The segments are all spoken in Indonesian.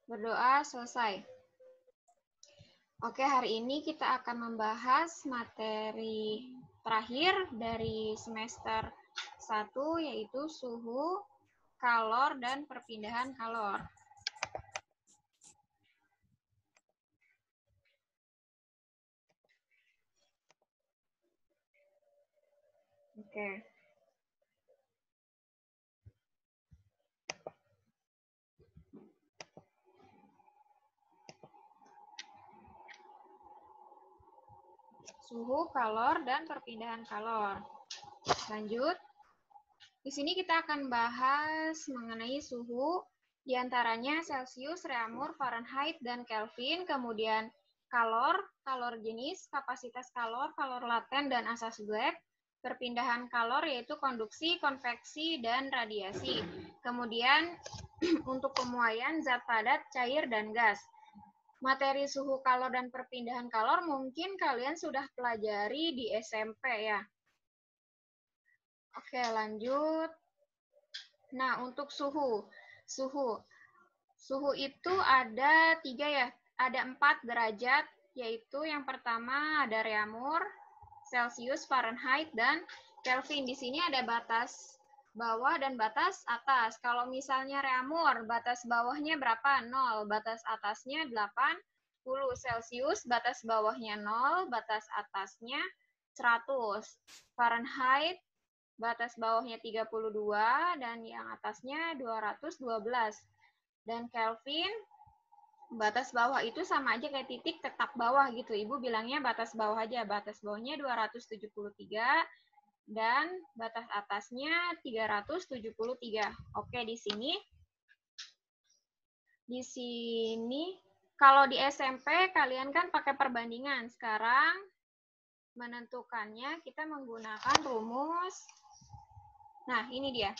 Berdoa selesai. Oke, hari ini kita akan membahas materi terakhir dari semester 1, yaitu suhu, kalor, dan perpindahan kalor. Oke. Suhu, kalor, dan perpindahan kalor. Lanjut. Di sini kita akan bahas mengenai suhu, diantaranya Celcius, Reaumur, Fahrenheit, dan Kelvin. Kemudian kalor, kalor jenis, kapasitas kalor, kalor laten, dan asas Black. Perpindahan kalor yaitu konduksi, konveksi, dan radiasi. Kemudian untuk pemuaian zat padat, cair, dan gas. Materi suhu kalor dan perpindahan kalor mungkin kalian sudah pelajari di SMP ya. Oke, lanjut. Nah, untuk suhu itu ada 3 ya, ada 4 derajat, yaitu yang pertama ada Reaumur, Celcius, Fahrenheit, dan Kelvin. Di sini ada batas bawah dan batas atas. Kalau misalnya Reaumur, batas bawahnya berapa? 0, batas atasnya 80 Celcius, batas bawahnya 0, batas atasnya 100. Fahrenheit, batas bawahnya 32 dan yang atasnya 212. Dan Kelvin, batas bawah itu sama aja kayak titik tetap bawah gitu. Ibu bilangnya batas bawah aja. Batas bawahnya 273 dan batas atasnya 373. Oke, di sini kalau di SMP kalian kan pakai perbandingan. Sekarang menentukannya kita menggunakan rumus. Nah, ini dia.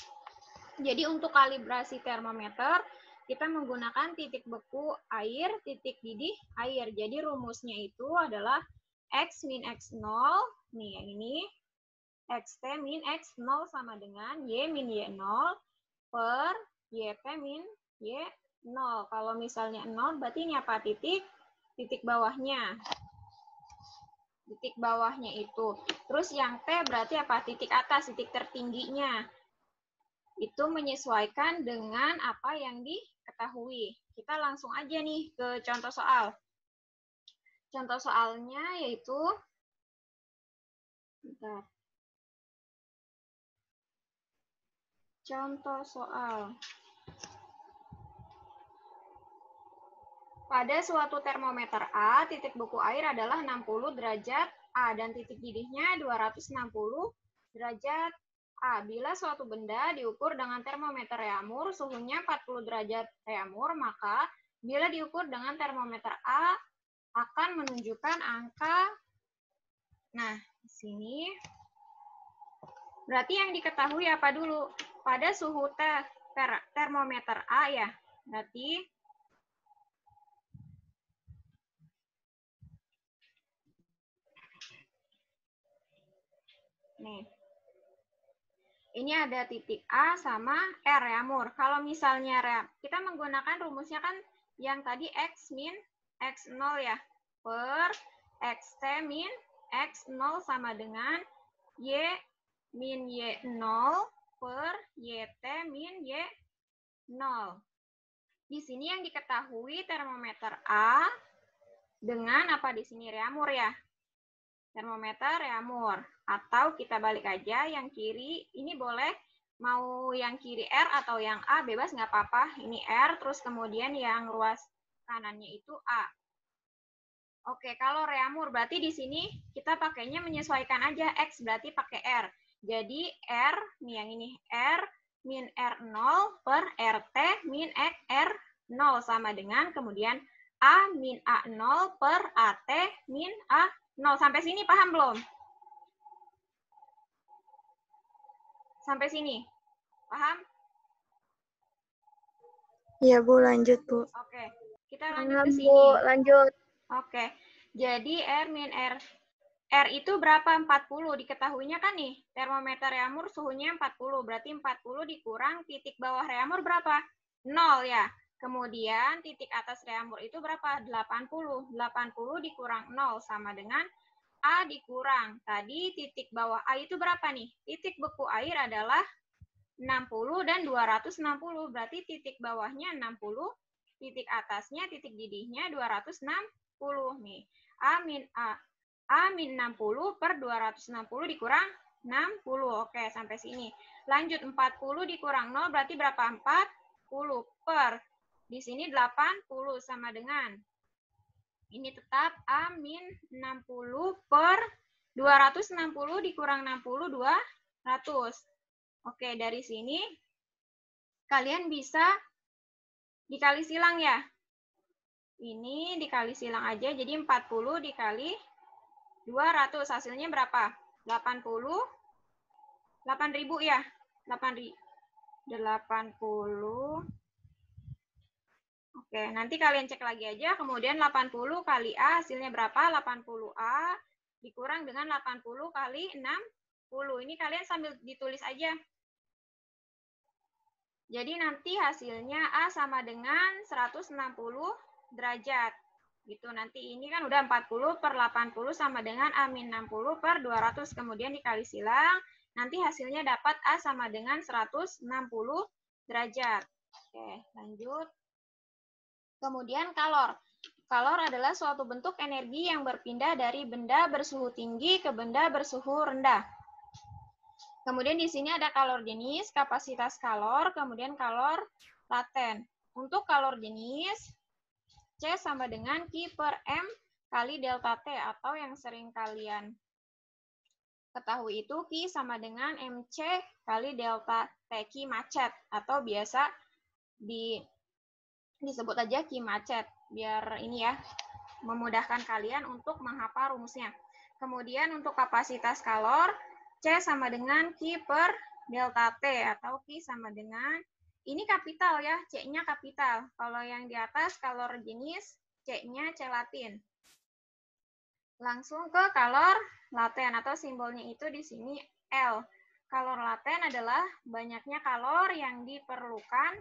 Jadi untuk kalibrasi termometer, kita menggunakan titik beku air, titik didih air. Jadi rumusnya itu adalah X min X0, nih yang ini, XT min X0 sama dengan Y min Y0 per YT min Y0. Kalau misalnya 0, berarti ini apa? Titik bawahnya. Titik bawahnya itu. Terus yang T berarti apa? Titik atas, titik tertingginya. Itu menyesuaikan dengan apa yang diketahui. Kita langsung aja nih ke contoh soal. Contoh soalnya yaitu, contoh soal. Pada suatu termometer A, titik beku air adalah 60 derajat A dan titik didihnya 260 derajat A. Bila suatu benda diukur dengan termometer Reaumur, suhunya 40 derajat Reaumur, maka bila diukur dengan termometer A akan menunjukkan angka. Nah, di sini berarti yang diketahui apa dulu? Pada suhu termometer A ya. Berarti nih. Ini ada titik A sama R Reaumur. Kalau misalnya kita menggunakan rumusnya kan yang tadi X min X0 ya. Per XT min X0 sama dengan Y min Y0 per YT min Y0. Di sini yang diketahui termometer A dengan apa di sini? Reaumur ya. Termometer Reaumur. Atau kita balik aja, yang kiri ini boleh mau yang kiri R atau yang A, bebas nggak apa-apa. Ini R, terus kemudian yang ruas kanannya itu A. Oke, kalau Reaumur berarti di sini kita pakainya menyesuaikan aja, X berarti pakai R. Jadi R, nih yang ini, R min R0 per RT min R0 sama dengan kemudian A min A0 per AT min A0. Sampai sini paham belum? Sampai sini. Paham? Iya, Bu, lanjut, Bu. Oke. Kita lanjut ke sini. Bu, lanjut. Oke. Jadi R min R. R itu berapa? 40. Diketahuinya kan nih, termometer Reaumur suhunya 40. Berarti 40 dikurang titik bawah Reaumur berapa? 0 ya. Kemudian titik atas reamur itu berapa? 80. 80 dikurang 0 sama dengan A dikurang. Tadi titik bawah A itu berapa nih? Titik beku air adalah 60 dan 260. Berarti titik bawahnya 60, titik atasnya, titik didihnya 260 nih. A min 60 per 260 dikurang 60. Oke, sampai sini. Lanjut 40 dikurang 0 berarti berapa? 40 per. Di sini 80 sama dengan. Ini tetap A min 60 per 260 dikurang 60, 200. Oke, dari sini kalian bisa dikali silang ya. Ini dikali silang aja, jadi 40 dikali 200. Hasilnya berapa? 80. 8.000 ya? 8.000. 80. Oke, nanti kalian cek lagi aja. Kemudian 80 kali A hasilnya berapa? 80A dikurang dengan 80 kali 60. Ini kalian sambil ditulis aja. Jadi nanti hasilnya A sama dengan 160 derajat. Gitu. Nanti ini kan udah 40 per 80 sama dengan A min 60 per 200. Kemudian dikali silang. Nanti hasilnya dapat A sama dengan 160 derajat. Oke, lanjut. Kemudian kalor. Kalor adalah suatu bentuk energi yang berpindah dari benda bersuhu tinggi ke benda bersuhu rendah. Kemudian di sini ada kalor jenis, kapasitas kalor, kemudian kalor laten. Untuk kalor jenis, C sama dengan Q per M kali delta T, atau yang sering kalian ketahui itu Q sama dengan MC kali delta T, Q macet, atau biasa disebut aja Q macet, biar ini ya, memudahkan kalian untuk menghafal rumusnya. Kemudian untuk kapasitas kalor, C sama dengan Q per delta T, atau Q sama dengan, ini kapital ya, C-nya kapital. Kalau yang di atas kalor jenis, C-nya C latin. Langsung ke kalor laten, atau simbolnya itu di sini L. Kalor laten adalah banyaknya kalor yang diperlukan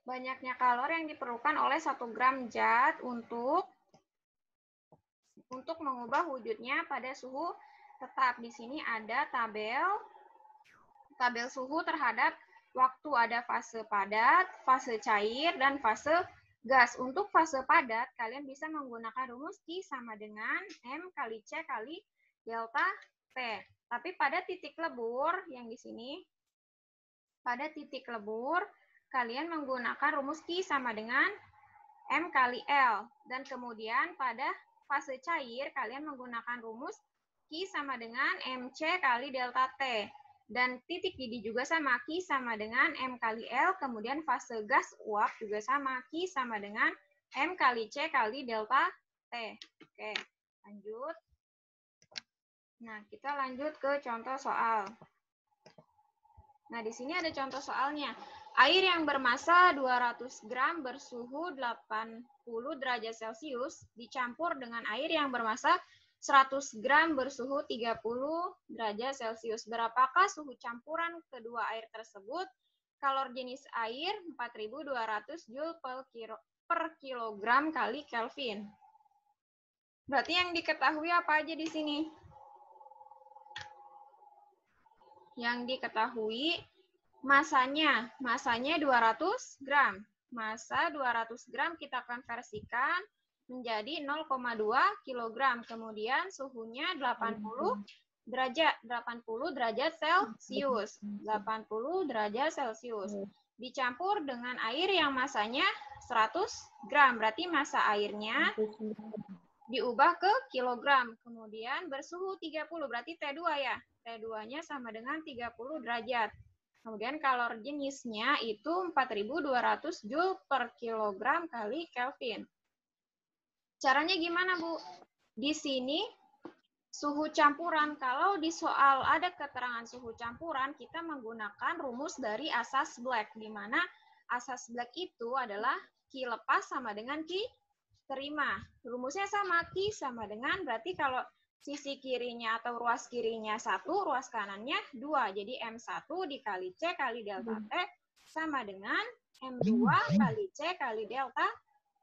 banyaknya kalor yang diperlukan oleh 1 gram zat untuk mengubah wujudnya pada suhu tetap. Di sini ada tabel suhu terhadap waktu, ada fase padat, fase cair, dan fase gas. Untuk fase padat, kalian bisa menggunakan rumus Q sama dengan M kali C kali delta T. Tapi pada titik lebur, yang di sini, pada titik lebur, kalian menggunakan rumus Q sama dengan M kali L. Dan kemudian pada fase cair, kalian menggunakan rumus Q sama dengan MC kali delta T. Dan titik didih juga sama, Q sama dengan M kali L. Kemudian fase gas uap juga sama, Q sama dengan M kali C kali delta T. Oke, lanjut. Nah, kita lanjut ke contoh soal. Nah, di sini ada contoh soalnya. Air yang bermassa 200 gram bersuhu 80 derajat Celcius dicampur dengan air yang bermassa 100 gram bersuhu 30 derajat Celcius. Berapakah suhu campuran kedua air tersebut? Kalor jenis air 4.200 Joule per kilogram kali Kelvin. Berarti yang diketahui apa aja di sini? Yang diketahui masanya 200 gram. Massa 200 gram kita konversikan menjadi 0,2 kg. Kemudian suhunya 80 derajat Celcius. 80 derajat Celcius. Dicampur dengan air yang masanya 100 gram. Berarti massa airnya diubah ke kilogram. Kemudian bersuhu 30. Berarti T2 ya. T2-nya sama dengan 30 derajat. Kemudian kalor jenisnya itu 4.200 Joule per kilogram kali Kelvin. Caranya gimana, Bu? Di sini suhu campuran. Kalau di soal ada keterangan suhu campuran, kita menggunakan rumus dari asas Black, di mana asas Black itu adalah Q Q lepas sama dengan Q terima. Rumusnya sama, Q sama dengan, berarti kalau sisi kirinya atau ruas kirinya 1, ruas kanannya 2. Jadi M1 dikali C kali delta T sama dengan M2 kali C kali delta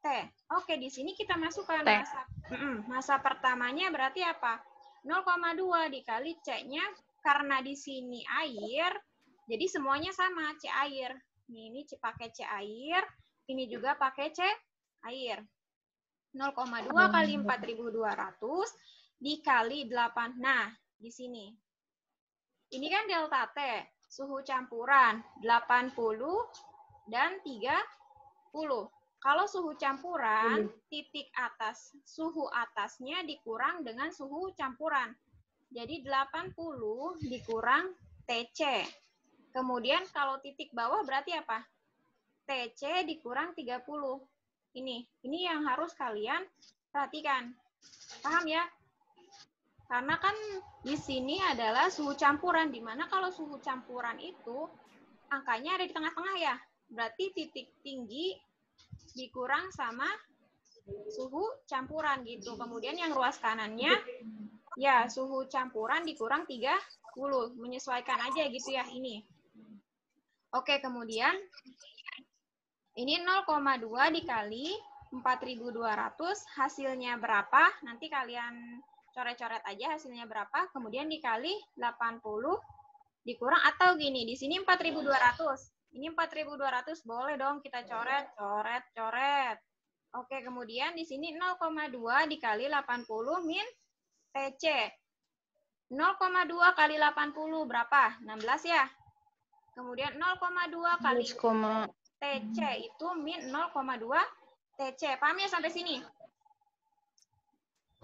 T. Oke, di sini kita masukkan masa pertamanya berarti apa? 0,2 dikali C-nya, karena di sini air, jadi semuanya sama, C air. Ini pakai C air, ini juga pakai C air. 0,2 kali 4.200 dikali 8. Nah, di sini. Ini kan delta T, suhu campuran 80 dan 30. Kalau suhu campuran, titik atas, suhu atasnya dikurang dengan suhu campuran. Jadi 80 dikurang TC. Kemudian kalau titik bawah berarti apa? TC dikurang 30. Ini yang harus kalian perhatikan. Paham ya? Karena kan di sini adalah suhu campuran, di mana kalau suhu campuran itu angkanya ada di tengah-tengah ya. Berarti titik tinggi dikurang sama suhu campuran gitu. Kemudian yang ruas kanannya ya suhu campuran dikurang 30. Menyesuaikan aja gitu ya ini. Oke, kemudian ini 0,2 dikali 4.200 hasilnya berapa? Nanti kalian coret-coret aja hasilnya berapa. Kemudian dikali 80 dikurang, atau gini, di sini 4.200. Ini 4.200, boleh dong kita coret, coret. Oke, kemudian di sini 0,2 dikali 80 min TC. 0,2 kali 80 berapa? 16 ya. Kemudian 0,2 kali TC itu min 0,2 TC. Paham ya sampai sini?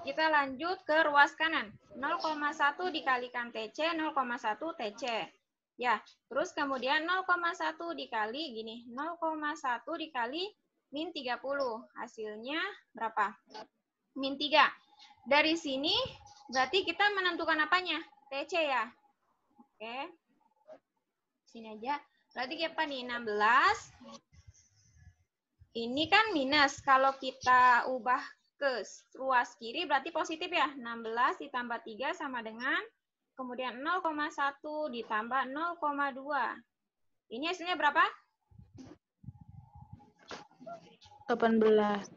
Kita lanjut ke ruas kanan. 0,1 dikalikan TC, 0,1 TC. Ya, terus kemudian 0,1 dikali gini, 0,1 dikali min 30. Hasilnya berapa? Min 3. Dari sini berarti kita menentukan apanya? TC ya. Oke. Sini aja. Berarti apa nih? 16. Ini kan minus. Kalau kita ubah ke ruas kiri berarti positif ya. 16 ditambah 3 sama dengan, kemudian 0,1 ditambah 0,2. Ini hasilnya berapa? 18.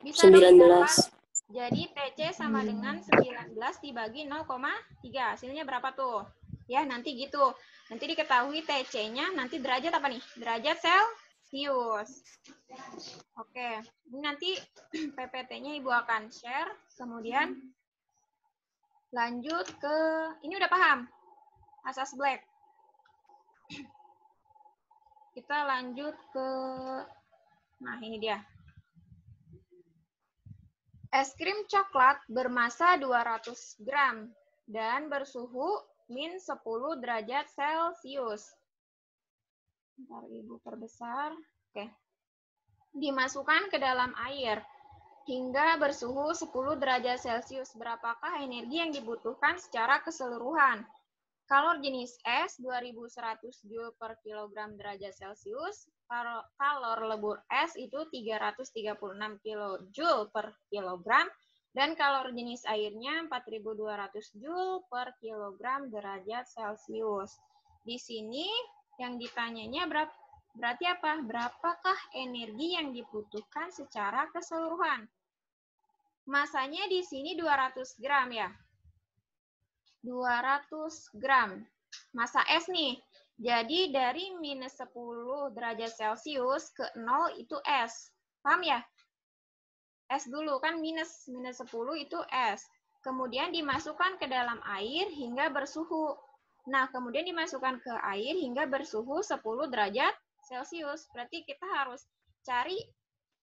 Bisa 19. Jadi TC sama dengan 19 dibagi 0,3. Hasilnya berapa tuh? Ya, nanti gitu. Nanti diketahui TC-nya, nanti derajat apa nih? Derajat Celcius. Oke, ini nanti PPT-nya Ibu akan share. Kemudian lanjut ke, ini udah paham? Asas Black. Kita lanjut ke, nah ini dia. Es krim coklat bermasa 200 gram dan bersuhu min 10 derajat Celcius. Bentar, Ibu perbesar. Oke. Dimasukkan ke dalam air hingga bersuhu 10 derajat Celcius. Berapakah energi yang dibutuhkan secara keseluruhan? Kalor jenis es 2100 Joule per kilogram derajat Celcius. Kalor lebur es itu 336 kilojoule per kilogram. Dan kalor jenis airnya 4200 Joule per kilogram derajat Celcius. Di sini yang ditanyanya berarti apa? Berapakah energi yang dibutuhkan secara keseluruhan? Masanya di sini 200 gram ya. 200 gram. Masa es nih. Jadi dari minus 10 derajat Celcius ke 0 itu es. Paham ya? Es dulu kan minus 10 itu es. Kemudian dimasukkan ke dalam air hingga bersuhu. Nah, kemudian dimasukkan ke air hingga bersuhu 10 derajat Celcius. Berarti kita harus cari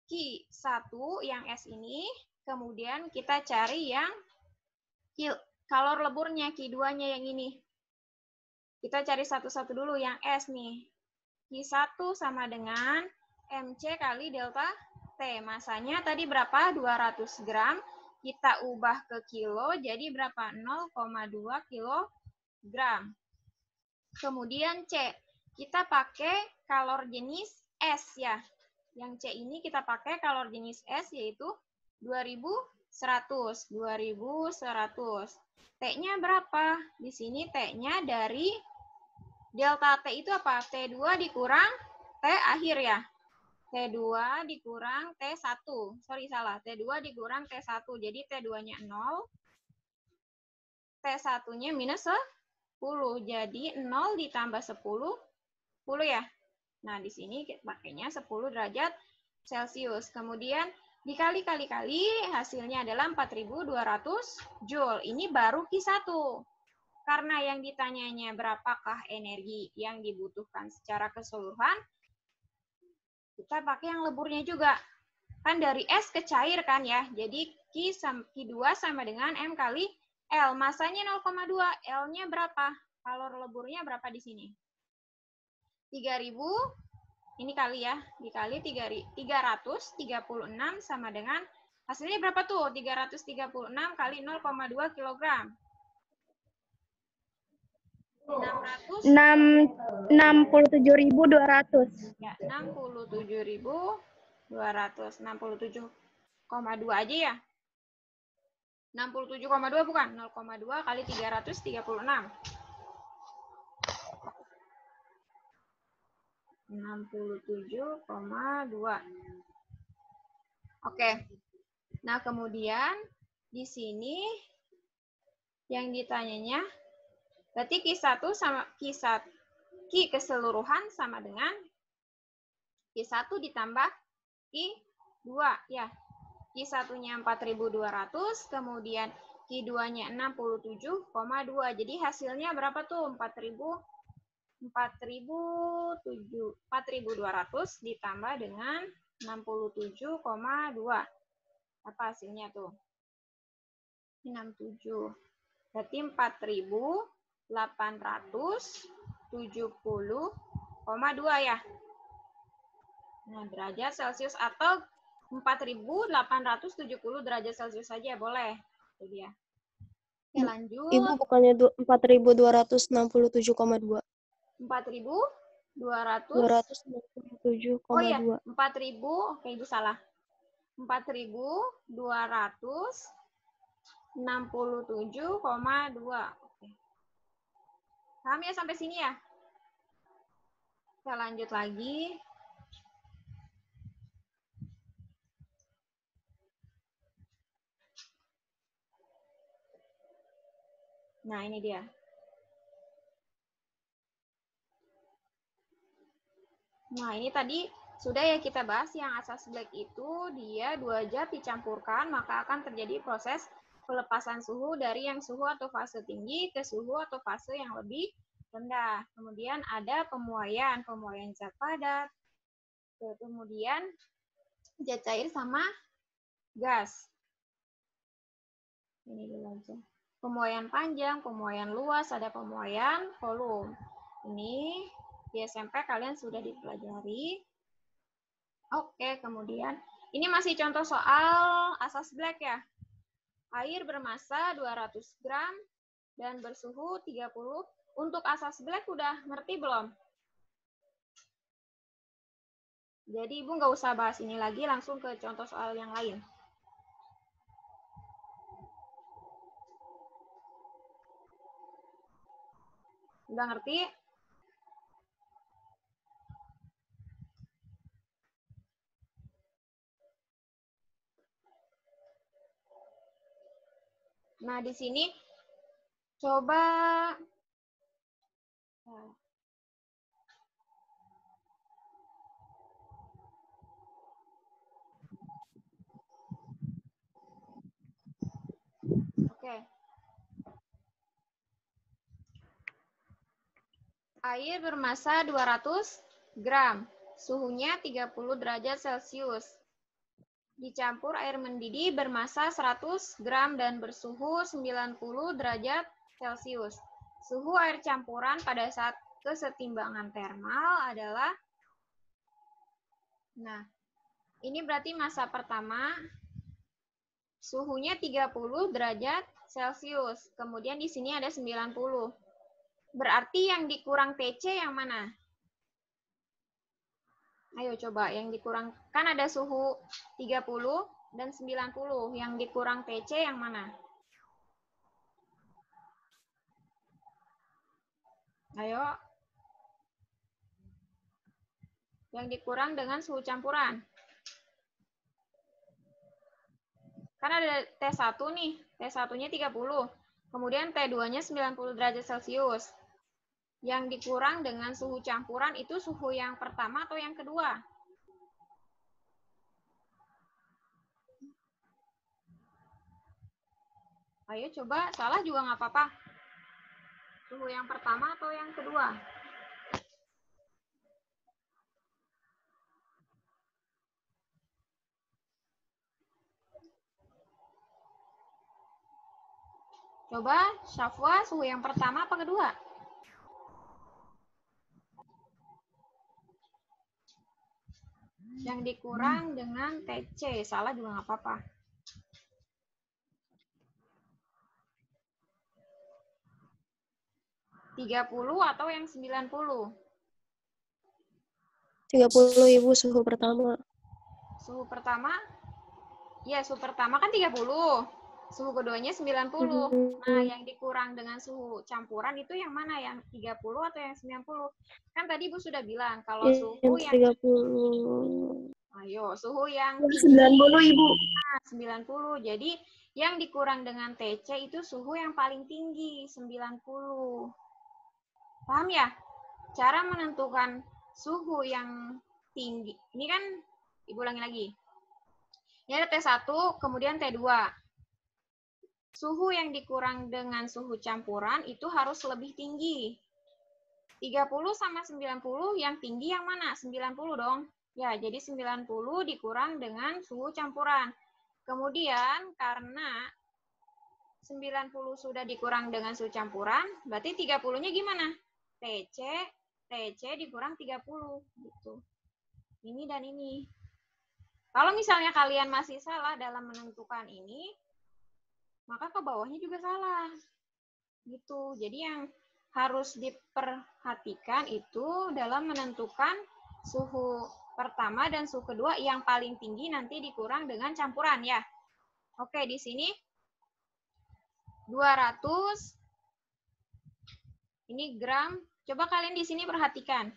Q1 yang es ini. Kemudian kita cari yang kalor leburnya, Q2-nya yang ini. Kita cari satu-satu dulu yang S nih. Q1 sama dengan MC kali delta T. Masanya tadi berapa? 200 gram. Kita ubah ke kilo, jadi berapa? 0,2 kilogram. Kemudian C. Kita pakai kalor jenis S ya. Yang C ini kita pakai kalor jenis S yaitu 2100. 2100. T-nya berapa? Di sini T-nya dari delta T itu apa? T2 dikurang T akhir ya. T2 dikurang T1. Sorry, salah. T2 dikurang T1. Jadi T2-nya 0. T1-nya minus 10. Jadi 0 ditambah 10, 10 ya. Nah, di sini pakainya 10 derajat Celcius. Kemudian dikali-kali-kali hasilnya adalah 4.200 Joule. Ini baru Q1. Karena yang ditanyanya berapakah energi yang dibutuhkan secara keseluruhan, kita pakai yang leburnya juga. Kan dari S ke cair kan ya. Jadi Q2 sama dengan M kali L. Masanya 0,2. L-nya berapa? Kalor leburnya berapa di sini? 3.000. Ini kali ya, dikali 336 sama dengan, hasilnya berapa tuh? 336 kali 0,2 kg. 67.200. Ya, 67.200. 67,2 aja ya. 67,2 bukan? 0,2 kali 336. 67,2. Oke. Nah, kemudian di sini yang ditanyanya berarti Q1 sama Q1 Q keseluruhan sama dengan Q1 ditambah Q2 ya. Q1-nya 4.200, kemudian Q2-nya 67,2. Jadi hasilnya berapa tuh? 4.200 ditambah dengan 67,2. Apa hasilnya tuh? 67. Berarti 4.870,2 ya. Nah, derajat Celcius atau 4.870 derajat Celcius saja boleh. Itu dia. Oke, lanjut. Ibu bukannya 4.267,2. 4.267,2. Oh iya, 4.000. Oke, Ibu salah. 4.267,2. Oke. Paham ya sampai sini ya? Kita lanjut lagi. Nah, ini dia. Nah, ini tadi sudah ya kita bahas yang asas black itu dia 2 zat dicampurkan maka akan terjadi proses pelepasan suhu dari yang suhu atau fase tinggi ke suhu atau fase yang lebih rendah. Kemudian ada pemuaian zat padat. Kemudian zat cair sama gas. Ini dulu aja. Pemuaian panjang, pemuaian luas, ada pemuaian volume. Ini di SMP kalian sudah dipelajari. Oke, kemudian ini masih contoh soal asas black ya. Air bermassa 200 gram dan bersuhu 30. Untuk asas black udah ngerti belum? Jadi Ibu nggak usah bahas ini lagi, langsung ke contoh soal yang lain. Udah ngerti? Nah, di sini coba Oke. Air bermassa 200 gram, suhunya 30 derajat Celcius. Dicampur air mendidih bermassa 100 gram dan bersuhu 90 derajat Celcius. Suhu air campuran pada saat kesetimbangan termal adalah, nah, ini berarti massa pertama, suhunya 30 derajat Celcius. Kemudian di sini ada 90. Berarti yang dikurang TC yang mana? Ayo coba yang dikurang, kan ada suhu 30 dan 90. Yang dikurang TC yang mana? Ayo. Yang dikurang dengan suhu campuran. Kan ada T1 nih. T1-nya 30. Kemudian T2-nya 90 derajat Celcius. Yang dikurang dengan suhu campuran itu suhu yang pertama atau yang kedua? Ayo coba, salah juga nggak apa-apa. Suhu yang pertama atau yang kedua? Coba, Syafwa, suhu yang pertama apa kedua? Yang dikurang dengan TC, salah juga nggak apa-apa. $30 atau yang 90? 30 Ibu suhu pertama. Suhu pertama? Ya, suhu pertama kan 30. Suhu keduanya 90. Nah, yang dikurang dengan suhu campuran itu yang mana? Yang 30 atau yang 90? Kan tadi Ibu sudah bilang kalau suhu yang 30. Ayo, suhu yang 90 Ibu. Nah, 90. Jadi yang dikurang dengan TC itu suhu yang paling tinggi, 90. Paham ya? Cara menentukan suhu yang tinggi. Ini kan, Ibu ulangi lagi. Ini ada T1, kemudian T2. Suhu yang dikurang dengan suhu campuran itu harus lebih tinggi. 30 sama 90, yang tinggi yang mana? 90 dong. Ya, jadi 90 dikurang dengan suhu campuran. Kemudian, karena 90 sudah dikurang dengan suhu campuran, berarti 30-nya gimana? TC dikurang 30. Gitu. Ini dan ini. Kalau misalnya kalian masih salah dalam menentukan ini, maka ke bawahnya juga salah. Gitu. Jadi yang harus diperhatikan itu dalam menentukan suhu pertama dan suhu kedua yang paling tinggi nanti dikurang dengan campuran ya. Oke, di sini 200 ini gram. Coba kalian di sini perhatikan.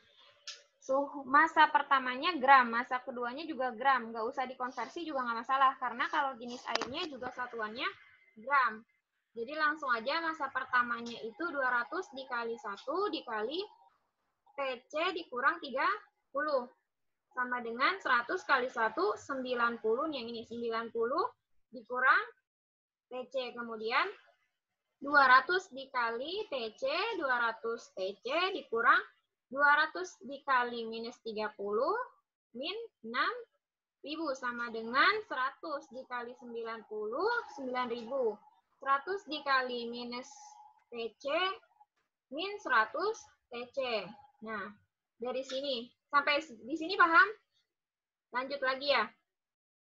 Suhu masa pertamanya gram, masa keduanya juga gram. Nggak usah dikonversi juga nggak masalah karena kalau jenis airnya juga satuannya gram. Jadi langsung aja masa pertamanya itu 200 dikali 1 dikali TC dikurang 30. Sama dengan 100 kali 1, 90. Yang ini 90 dikurang TC. Kemudian 200 dikali TC, 200 TC dikurang 200 dikali minus 30, min 6.000 sama dengan 100 dikali 90, 9.000. 100 dikali minus TC, min 100 TC. Nah, dari sini. Sampai di sini paham? Lanjut lagi ya.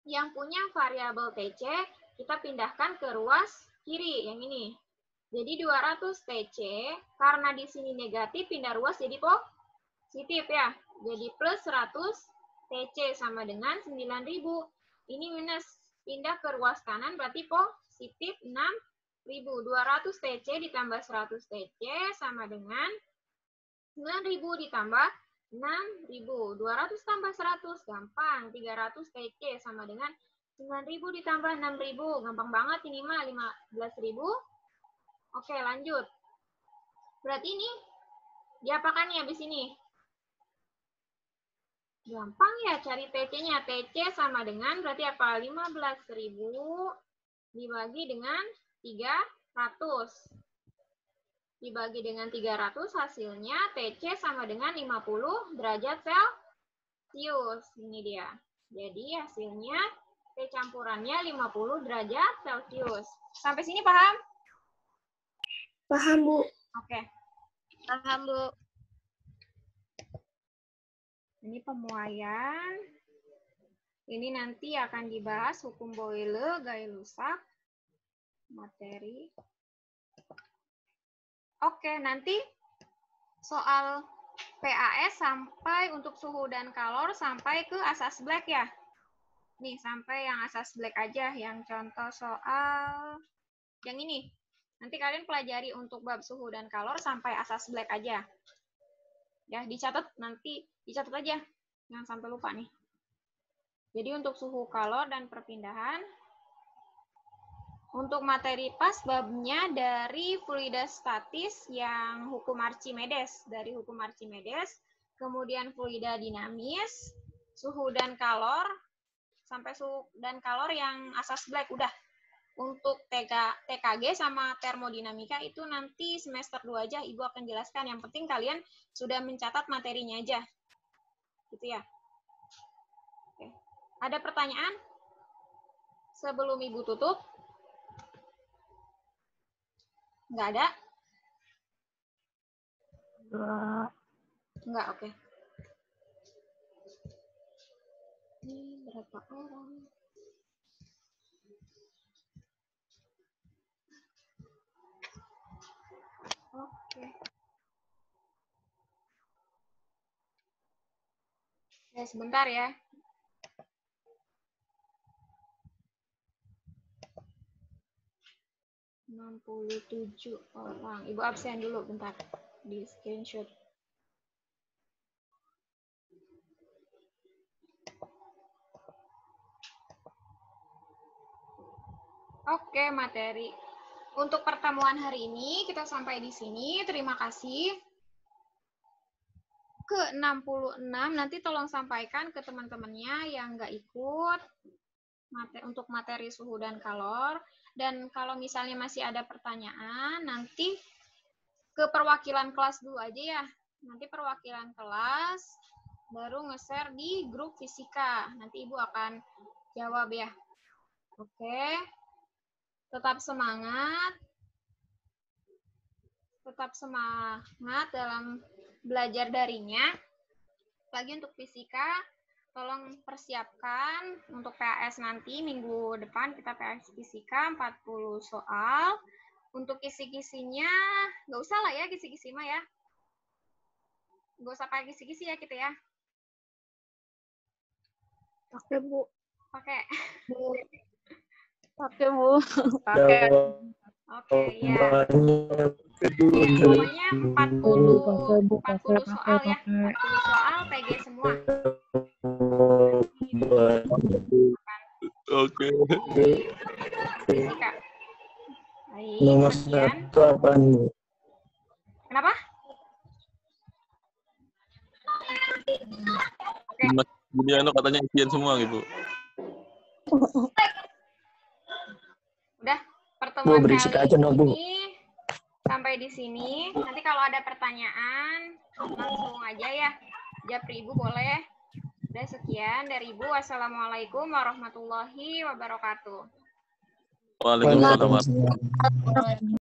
Yang punya variabel TC, kita pindahkan ke ruas kiri, yang ini. Jadi 200 TC, karena di sini negatif, pindah ruas jadi positif ya. Jadi plus 100 TC sama dengan 9.000. Ini minus, pindah ke ruas kanan berarti positif 6.000. 200 TC ditambah 100 TC sama dengan 9.000 ditambah 6.000. 200 tambah 100, gampang. 300 TC sama dengan 9.000 ditambah 6.000. Gampang banget ini mah, 15.000. Oke, lanjut. Berarti ini diapakan nih habis ini? Gampang ya cari TC-nya. TC sama dengan berarti apa? 15.000 dibagi dengan 300. Dibagi dengan 300 hasilnya TC sama dengan 50 derajat Celcius. Ini dia. Jadi hasilnya T campurannya 50 derajat Celcius. Sampai sini paham? Paham, Bu. Oke. Paham, Bu. Ini pemuaian. Ini nanti akan dibahas hukum Boyle, Gay-Lussac, materi. Oke, nanti soal PAS sampai untuk suhu dan kalor sampai ke asas black ya. Nih, sampai yang asas black aja, yang contoh soal yang ini. Nanti kalian pelajari untuk bab suhu dan kalor sampai asas black aja. Ya, dicatat nanti, dicatat aja. Jangan sampai lupa nih. Jadi untuk suhu, kalor, dan perpindahan. Untuk materi pas babnya dari fluida statis yang hukum Archimedes. Dari hukum Archimedes, kemudian fluida dinamis, suhu dan kalor, sampai suhu dan kalor yang asas black. Udah. Untuk TKG sama termodinamika itu nanti semester 2 aja Ibu akan jelaskan. Yang penting kalian sudah mencatat materinya aja. Gitu ya. Oke. Ada pertanyaan? Sebelum Ibu tutup? Nggak ada? Nggak, oke. Ini berapa orang? Oke. Ya, sebentar ya. (67 orang. Ibu absen dulu bentar. Di screenshot. Oke, materi. Untuk pertemuan hari ini kita sampai di sini. Terima kasih. Ke 66 nanti tolong sampaikan ke teman-temannya yang nggak ikut untuk materi suhu dan kalor. Dan kalau misalnya masih ada pertanyaan, nanti ke perwakilan kelas dulu aja ya. Nanti perwakilan kelas baru nge-share di grup fisika. Nanti Ibu akan jawab ya. Oke. Tetap semangat. Tetap semangat dalam belajar darinya. Lagi untuk fisika, tolong persiapkan untuk PAS nanti minggu depan kita PAS fisika 40 soal. Untuk kisi-kisinya nggak usah lah ya kisi-kisi mah ya. Nggak usah pakai kisi-kisi ya kita ya. Pakai, Bu. Pakai. Pakai, Bu. Pakai. Oke, ya. Ya, pokoknya 40 soal ya. 40 soal PG semua. Oke. Fisika. Baik, Nomor sekian. 1 apa nih? Kenapa? Oke. Mas Juliano katanya isian semua, Ibu. Udah, pertemuan berisik kali aja dong, Bu. ini sampai di sini. Nanti kalau ada pertanyaan, langsung aja ya. Japri Ibu boleh. Udah sekian dari Ibu. Wassalamualaikum warahmatullahi wabarakatuh. Waalaikumsalam.